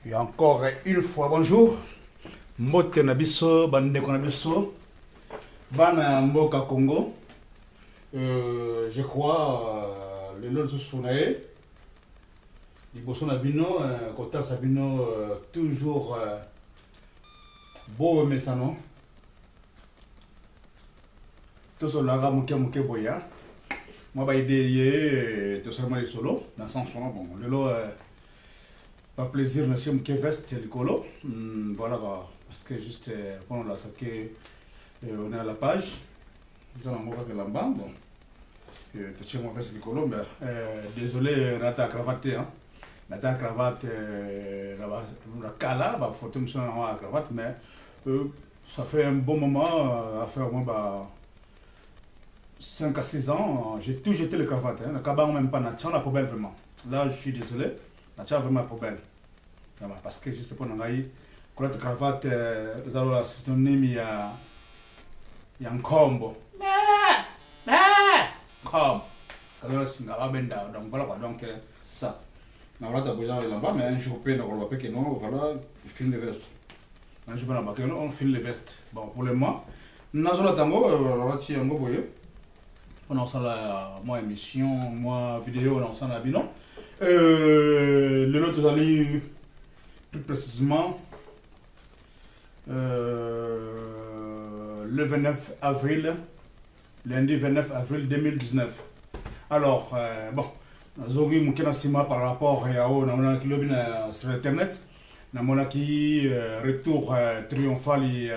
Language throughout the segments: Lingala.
Et encore une fois, bonjour. Mbote Nabiso, Bandeko Nabiso, Bana Mboka Congo. Je crois, le lot de Sounae, Liboso Nabino, Kota Sabino, toujours beau Messano. Tout ce laga Mouké Boya. Moi, j'ai idée, tout seulement les solos, dans le sens où, bon, le lot, pas plaisir, monsieur Mouké Vest, le colo. Voilà, parce que juste, on l'a saqué, on est à la page. Ils ont encore que là-bas, bon. Tu sais, moi, Vest, le colo, mais désolé, on a ta cravate, hein. On a ta cravate, la cala, bah, faut que tu me sois la cravate, mais ça fait un bon moment, à faire, moi, 5 à 6 ans, j'ai tout jeté les cravates. Le cabane même pas na la poubelle vraiment. Là, je suis désolé. Na vraiment la poubelle. Parce que je sais pas, quand la cravate, vous allez l'assister, il y a un combo. Comme. Donc voilà quoi. Donc c'est ça. Na voilà, t'as besoin de là-bas, mais un jour, on va pas que non, voilà, il filme les vestes. Un jour, on filme les vestes. Bon, pour le moment, nous avons le tango, on va tirer un go boyer. On a ensemble moi émission, moi vidéo, on a ensemble la bilan. Le lot vous allez plus précisément le 29 avril, lundi 29 avril 2019. Alors, bon, Zogi Moukenasima par rapport à on a sur internet, on a qui retour triomphal et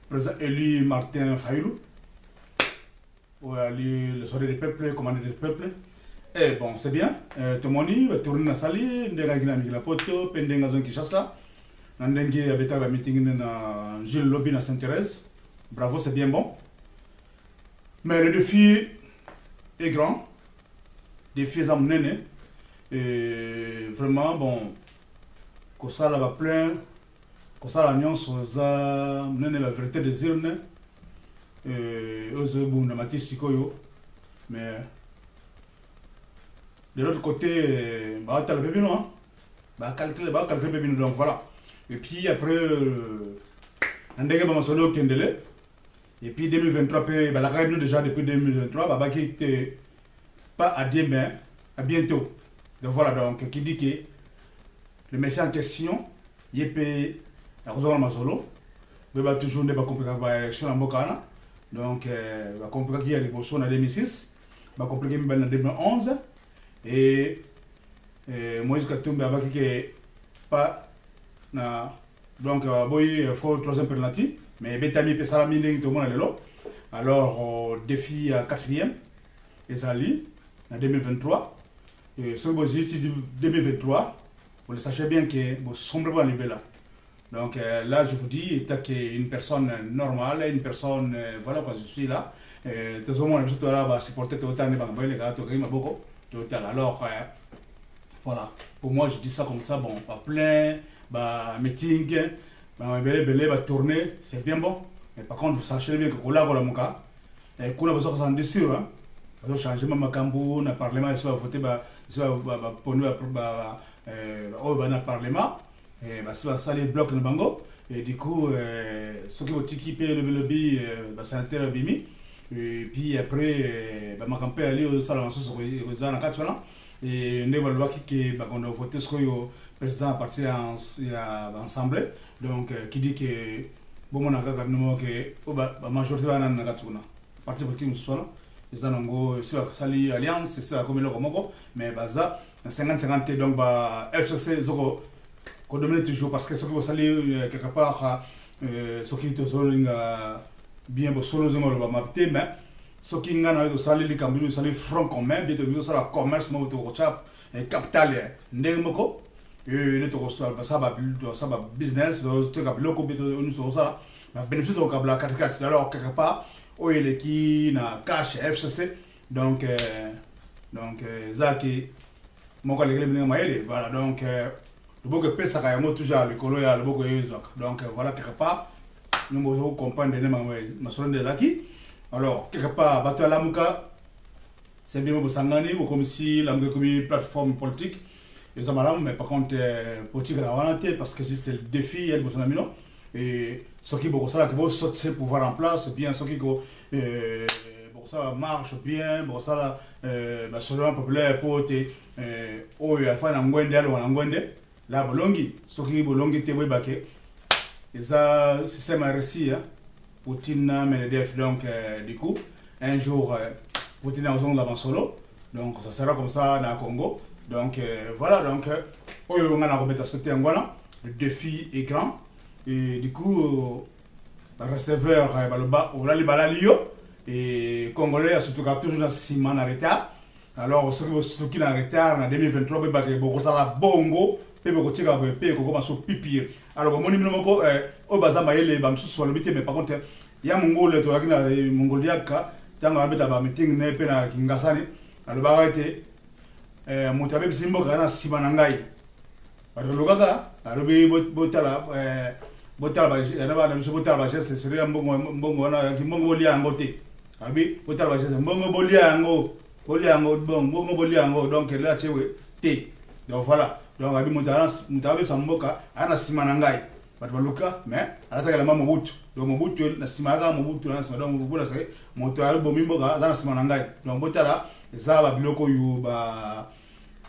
président élu Martin Fayoulou. Le soirée des peuples, commandé des peuples. Et bon, c'est bien. Tout le monde va tourner dans la salle, ndega gina migila poto, pendenga zone Kinshasa. Nandenge abeta ba meeting na Gilles Lobby na Sainte-Thérèse. Bravo, c'est bien bon. Mais le défi est grand. Le défi est amené. Et vraiment, bon, que ça là va plein, que ça l'alliance aux amené la vérité des urnes. Mais de l'autre côté, donc voilà. Et puis après, et puis 2023, la réunion déjà depuis 2023, qui était pas à demain, à bientôt. Donc voilà, donc qui dit que le message en question, il peut toujours ne pas comprendre l'élection en Bokana. Donc, va comprendre qu'il y a les bossons en 2006, va comprendre qu'il y a en 2011, et Moïse Katumbi a dit que pas donc il faut troisième penalty, mais Betami Pessalami n'est tout le monde là. Alors, défi à quatrième, Ezali, en 2023, et ce que j'ai dit 2023, vous le sachez bien que vous sombrez pas niveau là. Donc là, je vous dis, une personne normale, une personne, voilà quoi, je suis là. Tout le monde est là, va supporter tout le temps, les gars, tout le monde, alors, voilà, pour moi, je dis ça comme ça, bon, pas plein, meeting, va tourner, c'est bien bon. Mais par contre, vous sachez bien que là, voilà mon cas, et qu'on a besoin de s'en décider, hein. Parce que changement, ma cambo, le parlement, il va voter, il va le parlement. Et ça les blocs de bango et du coup ceux qui vont équiper le lobby sanitaire à Bimi et puis après ma campagne aller au salon sur les ans 80 et ne va le voir qui on a voté ce que le président a parti ensemble donc qui dit que bon mon aga gouvernement que la majorité va na gatuna parti politique soit les anango sur sali alliance c'est ça comme le komoko mais baza 50-50 donc FCC zoko qu'on domine toujours parce que ce qui va salir quelque part ce qui est bien solo mais ce qui est salir les cambouis salir front commun bien de ça la commerce mais au capital ndemoko et le to ça va business to cap loko bito nous ça bénéfice au câble 4 alors quelque part où il est qui na cash FCC donc zaki mon collègue les voilà donc le beau que pèse à toujours le colo et le beau donc voilà quelque part nous devons comprendre ma soeur de l'acquis alors quelque part bateau Lamuka c'est bien pour Sangani comme si la comme une plateforme politique ils ont malade, mais par contre, politique la volonté, parce que c'est le défi, elle, vous amino. Et ce qui est ça, qui va sauter pouvoir en place, bien, ce qui ça marche bien, bon ça, selon populaire, pour te, oh, il y a fait un ngwende, alors un ngwende, là, bolongi, ce qui est bolongi, te voit baquet. Et ça, système a réussi, Poutine a mené donc, du coup, un jour, Poutine a besoin de la solo, donc ça sera comme ça dans le Congo. Donc voilà, donc on a remis à sauter en Guana, le défi est grand, et du coup, le receveur, on a les balalio, et Congolais a surtout toujours dans 6 mois en retard. Alors, surtout qui est en retard, en 2023, il y a beaucoup de bongo, il y a beaucoup de pipi. Alors, mon numéro, au bazar, il y a des choses mais par contre, il y a Mongolais, il y a des Mongoliens, il y a des meeting, il y a des Kingasani. Alors, il y a des Simbo qui sont Simanangai. Alors, il y a botala geste c'est un bongo na bongo liango te abi botala geste bongo boliango donc là chewe te donc voilà donc abi mutabe samboka ana simana ngai bat baluka mais alataka la mobutu donc mobutu na simaga mobutu na simada mobutu na se moto ali bomimbo ga na simana ngai donc botala za ba biloko yu ba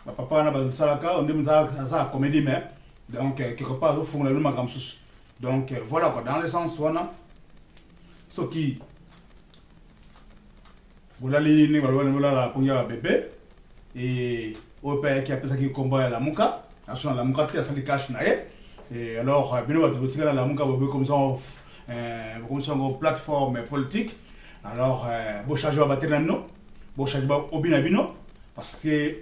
papa na ba salaka on dit ça comédie mais donc quelque part au fond le makam sus. Donc voilà quoi, dans le sens où on a ce qui vous allez la première bébé et au père qui a fait ça qui combat la muka, à ce la muka qui a sali cash nae et alors bien va te la muka comme ça en plateforme politique alors beau charger va battre dans nous beau charger va obinabino parce que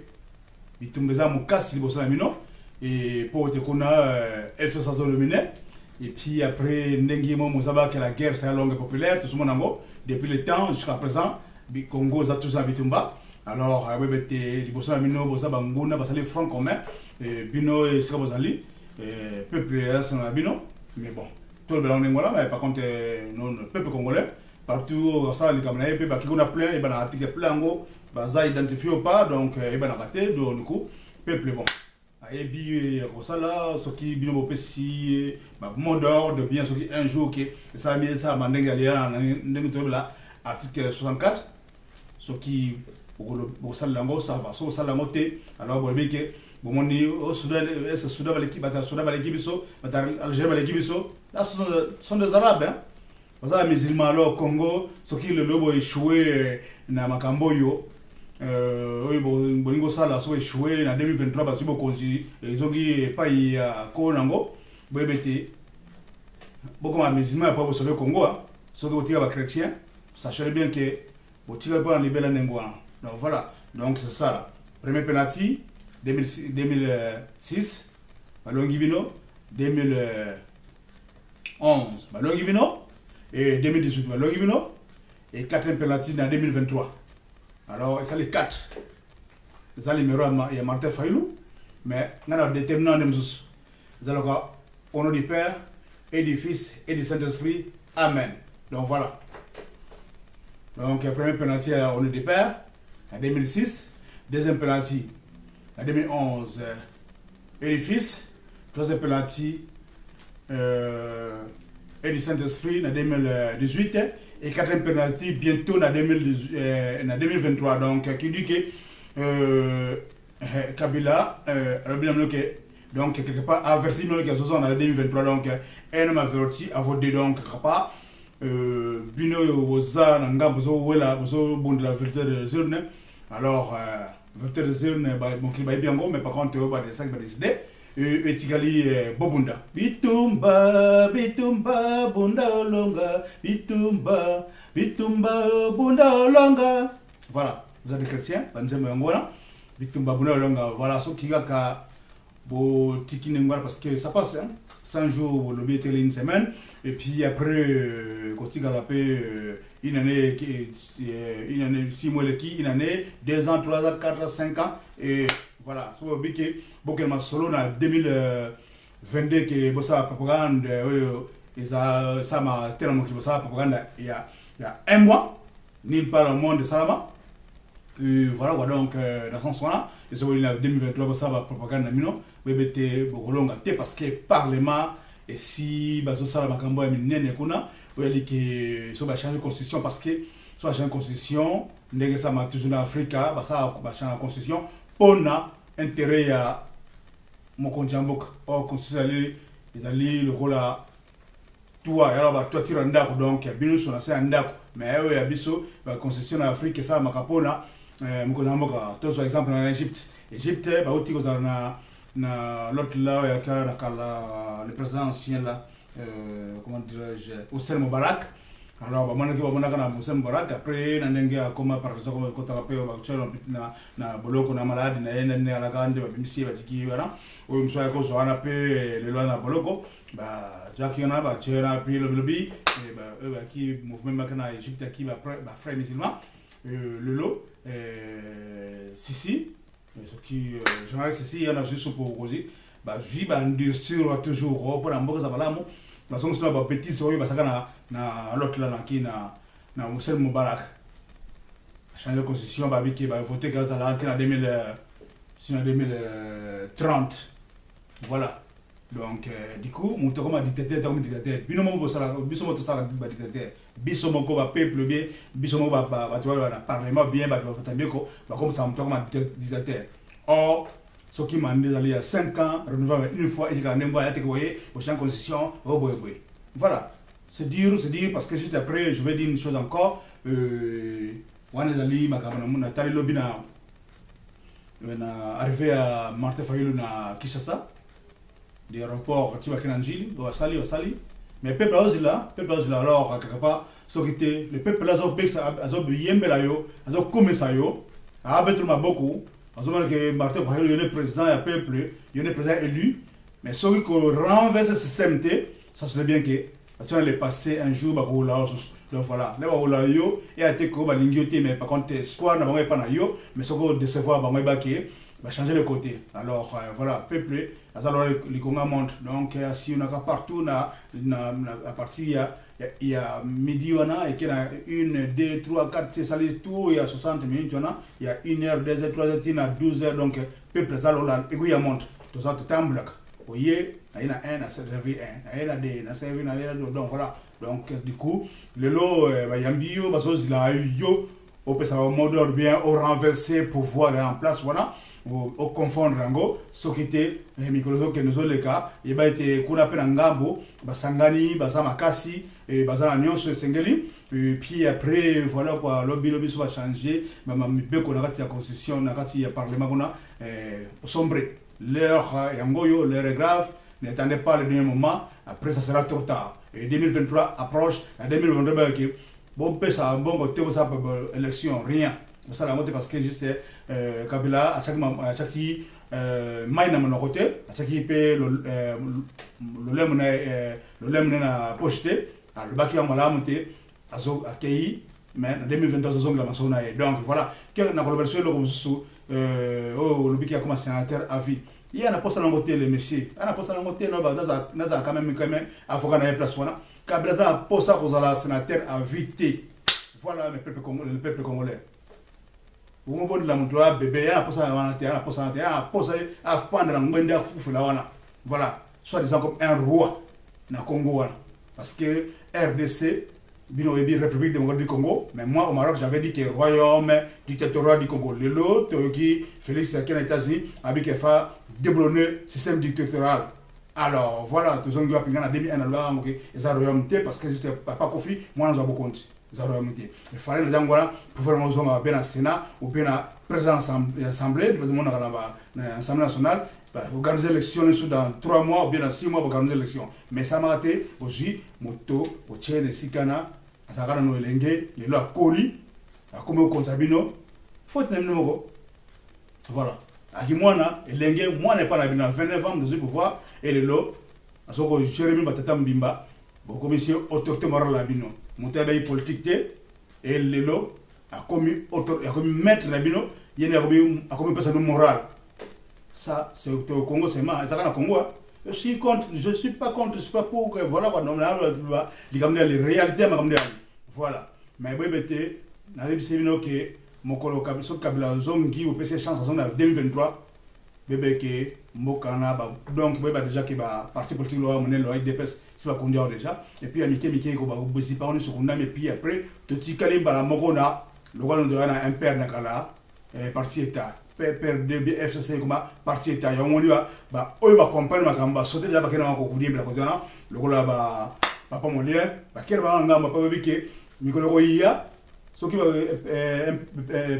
bitumbeza muka si beau salamino et pour te connaître F ça zone miné. Et puis après, Ndengimo Mozaba, que la guerre c'est longue et populaire, tout le monde depuis le temps jusqu'à présent, le Congo a tous Bitumba. Alors, les Bossons Mino, Bossa Banguna, Basali front commun, Bino et Srabozali, peuple c'est Bino. Mais bon, tout le monde voilà, mais par contre, non, peuple congolais, partout, ça, les Camerounais, qui on a plein, et ben, article plein, ça identifié ou pas, donc, et ben, raté, donc, du coup, peuple bon. Et puis, ça là, ce qui est bien au PC, mot d'ordre, bien ce qui un jour qui ça a mis ça à Mandengalia, article 64, ce qui, au Salango, ça va, au Salamoté, alors, vous voyez que, bon, on est au Soudan, c'est Soudan, l'équipe, Soudan, l'équipe, Algérie, l'équipe, là, ce sont des Arabes, hein. Parce que les musulmans, alors, Congo, ce qui le lobo échoué, dans Makamboyo. Bolingo sala so échoué en 2023 parce que beaucoup ils pas y a Kongo bébé beaucoup de musulmans pas sauver Congo ceux qui sont chrétiens sachez bien que vous tirez pas en libéral n'engouan donc voilà donc c'est ça là premier penalty 2006 Ballon Gibino 2011 Ballon Gibino et 2018 Ballon Gibino et quatrième penalty en 2023. Alors, ça les 4. Ça les numéros, il y a Martin Fayoulou, mais on a déterminant des choses. Ça le cas, au nom du Père, et du Fils, et du Saint-Esprit. Amen. Donc voilà. Donc, le premier penalty au nom du Père, en 2006. Deuxième penalty, en 2011, et du Fils. Troisième penalty, et du Saint-Esprit, en 2018. Et quatrième penalty bientôt en 2023 donc qui dit que Kabila donc quelque part averti dans les en 2023 donc un homme averti à voter donc quelque part bino woza nanga bozo wela bozo bon de la vérité de zone alors vérité de zone bon qui va bien gros mais par contre on va des sacs va décider et Tigali Bobunda Bitumba Bunda Longa Bitumba Bunda Longa voilà vous êtes des chrétiens Bitumba Bunda Longa voilà ce qui a beau tiki parce que ça passe 100 jours le biais une semaine et puis après quand il a une année 6 mois une année 2 ans 3 ans 4 ans 5 ans et voilà, so biki bokelma solo na 2022 que bossa propagande ça m'a tellement que bossa propagande il y a un mois nulle part au monde de Salama Voilà quoi, donc dans ce sens-là, et c'est en 2023 ça va propagande namino bébé bokolonga te parce que parlement et si bazo sala makambo ya minene kuna oyali que so ba changer constitution parce que so ba changer constitution ndenge ça ma toujours en Afrique ba ça ba changer constitution pona intérêt ya mokonzi mboka o constitution ezali lokola toi alors ba toi tira ndako donc ya bino so na se ndako mais ya biso ba constitution en Afrique ça makapona mokonzi mboka to par exemple en Égypte ba uti ko na l'autre là il y a le président ancien là comment dirais-je Hosni Moubarak alors ba mona kana Hosni Moubarak après na ndenge comme par exemple comme kota pe ba chelo na boloko na malade na ene ne ala kande ba bimisi ba tiki wana o mswa ko so ana pe le loi na boloko ba jaki na ba chera puis le lobby ba qui mouvement makana Égypte qui ba frère musulman le lot Sisi ce qui journaliste ici il y en a juste pour causer bah viba endurcir toujours pour la mboka za balamu la songo sona ba petit soyo basaka na l'autre là qui na Hosni Moubarak changer constitution ba biki ba voter quand ça là en 2030 voilà donc du coup mon comme dictateur comme dictateur bino mo bosala biso mo to sala ba dictateur biso mo ko ba peuple bien biso mo ba tu vois na parlement bien ba voter bien ko ba comme ça mo to comme dictateur or ce qui m'a dit il y a 5 ans renouvelable une fois et quand même ba te voyez au champ constitution au boy voilà c'est dire parce que juste après je vais dire une chose encore wana zali makamana na tali lobby na arrivé à Martin Fayulu na Kinshasa des aéroports qui va Kenanjili, Wasali, mais le peuple là, alors, quelque part, ce qui était, le peuple là, a yembela yo, a comme ça yo, a abattu beaucoup, a que Martin Fayulu, il est président, il y a peuple, il est président élu, mais ce qui renverse ce système, ça serait bien que, tu vas les passer un jour, donc voilà, là, voilà, yo, et à te ko, mais par contre, espoir, n'a pas na yo, mais ce qu'on décevoir, va changer le côté. Alors voilà, peuple, alors les Congo montent. Donc si on a partout, à partir il y a midi, et qu'il y a 1, 2, 3, 4, c'est ça les tours, il y a 60 minutes, il y a 1 heure, 2 heures, 3 heures, il y a 12 heures, donc peuple, ça là, et puis il monte. Tout ça, tout en bloc. Vous voyez, il y en a un, il y a servi un, il y en a deux, il y a servi un, donc voilà. Donc du coup, le lot, il y a un bio, parce qu'il a eu yo, on peut savoir mode bien, au renverser pour voir en place, voilà. Au confondre rango ce qui était mikolo que nous le cas et ba été kuna pe ngambo basangani basa makasi et basa na nyonso sengeli et puis après voilà quoi lobby soit changer ba mibeko na kati ya constitution na kati ya parlement kuna sombre l'heure yangoyo l'heure est grave n'attendez pas le dernier moment après ça sera trop tard et 2023 approche à 2022 que bon pe ça bon côté ça élection rien ça la montée parce que juste Kabila à chaque maina mon côté à chaque pe le lemne na pocheté le baki en mala monté azo accueilli mais en 2022 zone la masona et donc voilà que na collaboration le comme sous le biki a commencé sénateur à vie il y a un poste à côté le monsieur un poste à côté no dans quand même avocat na place wana Kabila dans poste à cause la sénateur à vie voilà le peuple congolais. Vous me la montre bébé, il y a un poste à prendre un monde à fou voilà, soit disant comme un roi dans le Congo. Parce que RDC, République démocratique du Congo, mais moi au Maroc j'avais dit que le royaume dictatorial du Congo. Le lot qui Félix qui aux États-Unis avait fait déboulonner le système dictatorial. Alors voilà, tout le monde a pris en 2001 le royaume parce que j'étais pas Kofi, moi nous avons beaucoup compte. Il fallait les Angola pour faire un zoom bien au Sénat ou bien à président assemblée, l'Assemblée nationale, organiser l'élection dans 3 mois ou bien dans 6 mois pour organiser l'élection. Mais ça m'a été aussi, moto, au Tchèque, Sikana, à Sakana no Elenge, les lois Koli, à Komo Konsabino, faut être même voilà. À Kimwana, Elenge, moi n'est pas la bina, 29 ans de pouvoir, et les lois, à ce que Jérémy Batatam Bimba, pour commissaire autorité morale la bino. Mon travail politique et le lot a commis maître la bino, il y a commis personne morale. Ça, c'est au Congo, c'est mal. Ça, Congo. Je suis contre, je suis pas contre, je suis pas pour que voilà quoi, non, les réalités, voilà. Mais oui, bête, n'a pas que mokolo kabila zongi au PC chance en 2023 bébé que mbokana ba donc bébé déjà que ba parti politique lo monnaie lo IDPS c'est pas conduire déjà et puis amike ko ba bosi pa on sur mais puis après to tikali bala mokona le roi de un père nakala parti état père de FCC comme parti état ya ngoni ba oyo ba compagnie makamba sauter déjà ba kena ko kudie bla ko dona le roi ba papa molière ba kera ba ngamba pa bébé mikolo ko iya soki ba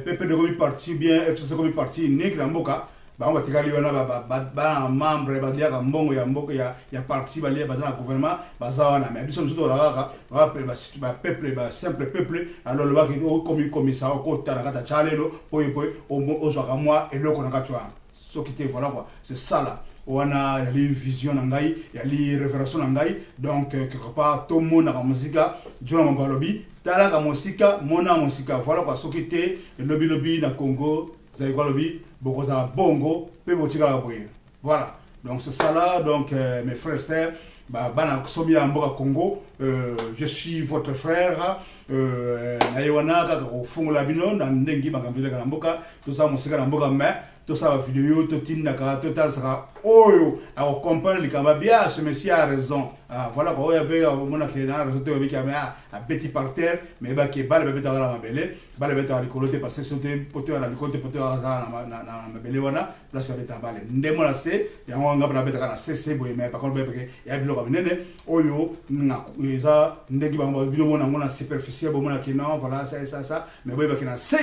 PP de comme parti bien FCC comme parti nek la mboka ba on va tikali wana ba membre ba dia ka mbongo ya mboka ya parti ba lia ba na gouvernement ba za wana mais biso nzuto la kaka ba peuple ba simple peuple alors le ba ki comme ça ko tara kata chalelo po o zo ka moi et loko na katwa soki te voilà quoi c'est ça là wana ya li vision na ngai ya li révélation na ngai donc quelque part tout monde na musika jona mbalobi tala ka musika mona musika voilà quoi soki te lobby na Congo za lobby bokoza bongo pe botika la boye voilà donc c'est ça là donc mes frères et sœurs bana sobia mboka Congo je suis votre frère na yewana ka ko fungola bino na ndengi makambile ka mboka to sa musika na mboka mais to sa vidéo to tinna ka to tal saka oyo a comprendre likamba bien ce monsieur a raison voilà quoi oya be mona ke na raison to be ka a petit par terre mais ba ke bale be ta la mabele bale be ta likolote parce que c'était pote na likolote pote na mabele wana place be ta bale ndemo la se ya nganga na be ta na cc boye mais par contre be ke ya bilo ka nene oyo na eza ndegi ba bilo mona ngona superficiel bo mona ke non voilà ça mais boye ba ke na c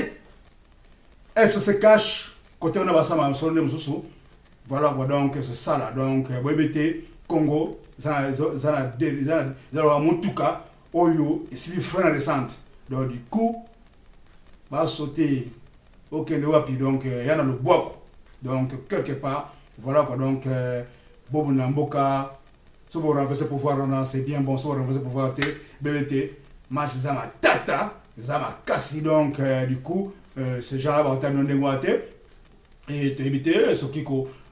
FCC cache côté on a passé ma sonne mususu voilà donc c'est ça là donc BBT Congo ça mutuka oyo et si frère descente donc du coup va sauter aucun de wapi donc il y a dans le bois donc quelque part voilà quoi donc bobo namboka so bo renverser pouvoir on c'est bien bon so renverser pouvoir BBT match zama tata zama kasi donc du coup ces gens là vont terminer ngwate et éviter ce qui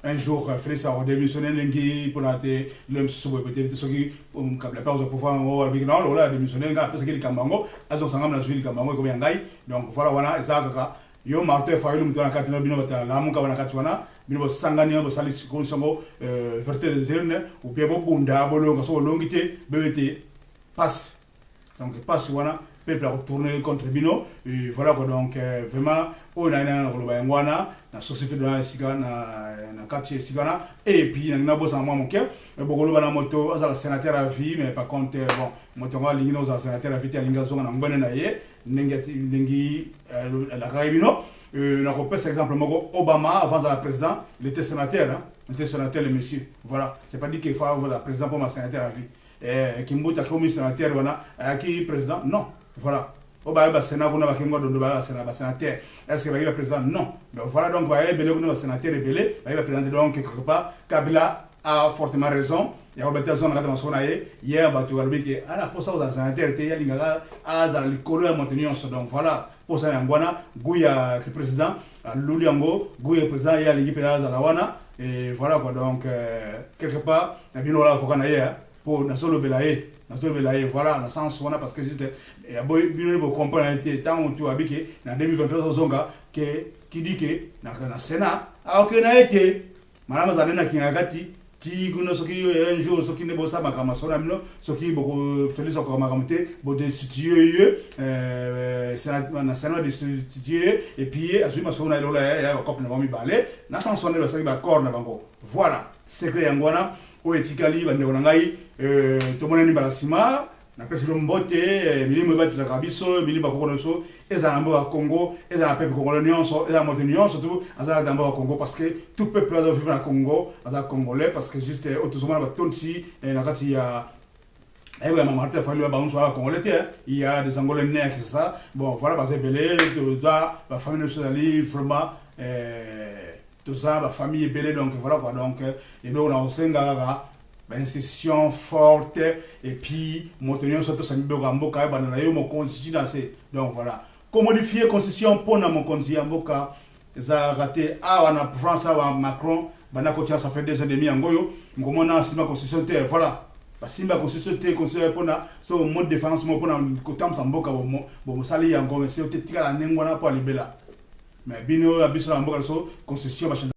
un jour Félix a démissionné n'engi pour la l'homme sur peut-être ce qui comme la pause pouvoir on avec non là démissionné parce que les Kamango elles ont sangam la suite Kamango comme yangai donc voilà et ça kaka yo Martin Fayulu mutana katino bino bata la munga wana katwana bino sangani bo sali konsango verté des urnes ou bien bo bunda bo longa so longité BBT passe donc passe voilà peuple a retourné contre Bino et voilà quoi donc vraiment on a un ngwana na société de la Sigana na quartier Sigana et puis na bossa moi mon cœur bokolo bana moto azala sénateur à vie mais par contre bon moto ngwa lingi no za sénateur à vie alinga zonga na ngwana na ye ndengi la Caribino na ko par exemple moko Obama avant d'être président il était sénateur hein il était sénateur le monsieur voilà c'est pas dit qu'il faut avoir la président pour ma sénateur à vie Kimbuta comme sénateur voilà qui président non voilà au bas sénat on a kingo do ba sénateur est-ce que va le président non donc voilà donc va belé on sénateur belé va présenter donc quelque part Kabila a fortement raison ya Robert Zone ngata masona ye hier batu walbiki ana posa aux sénateur te ya linga a za likolo ya maintenir donc voilà posa ya ngwana guya que président Luliango guya président ya lingi pe za la wana et voilà quoi donc quelque part na bino la fokana ye pour na solo belaye voilà dans sens wana parce que juste ya boy bino bo comprendre tant tu habike na 2023 zonga que qui dit que na Sénat a que na été malama zanena kingagati ti kuno soki un jour soki ne bossa makama sona mino soki boko Félix ko makamte bo destituer Sénat na Sénat destituer et puis asui masona lola ya ko na mi balé na sens wana soki ba corps na bango voilà secret yangwana o etikali bande ngai to mona ni balasima na pesi mbote milimo ba tsa kabiso milimo ba kokonoso eza nambo wa Congo eza na peuple congolais nyonso eza moto nyonso tout azala dambo wa Congo parce que tout peuple doit vivre na Congo azala congolais parce que juste autosoma ba tonsi na kati ya ma Martin Fayulu ba unso wa congolais il y a des angolais nés qui ça bon voilà ba belé ba famille nationale vraiment tout ça la famille belé donc voilà quoi donc et nous on a osenga institution forte et puis maintenir surtout ça mboka mboka ba na yo mo constitution donc voilà comment modifier constitution pour na mon constitution mboka za raté wana France wa Macron bana ko ça fait 2 ans et demi ngoyo ngomona sima constitution voilà basimba concession te concession pona so mode de défense mo pona kotam samboka bo sali yango mais c'est tika la nengwana po libela mais bino abiso la mboka so concession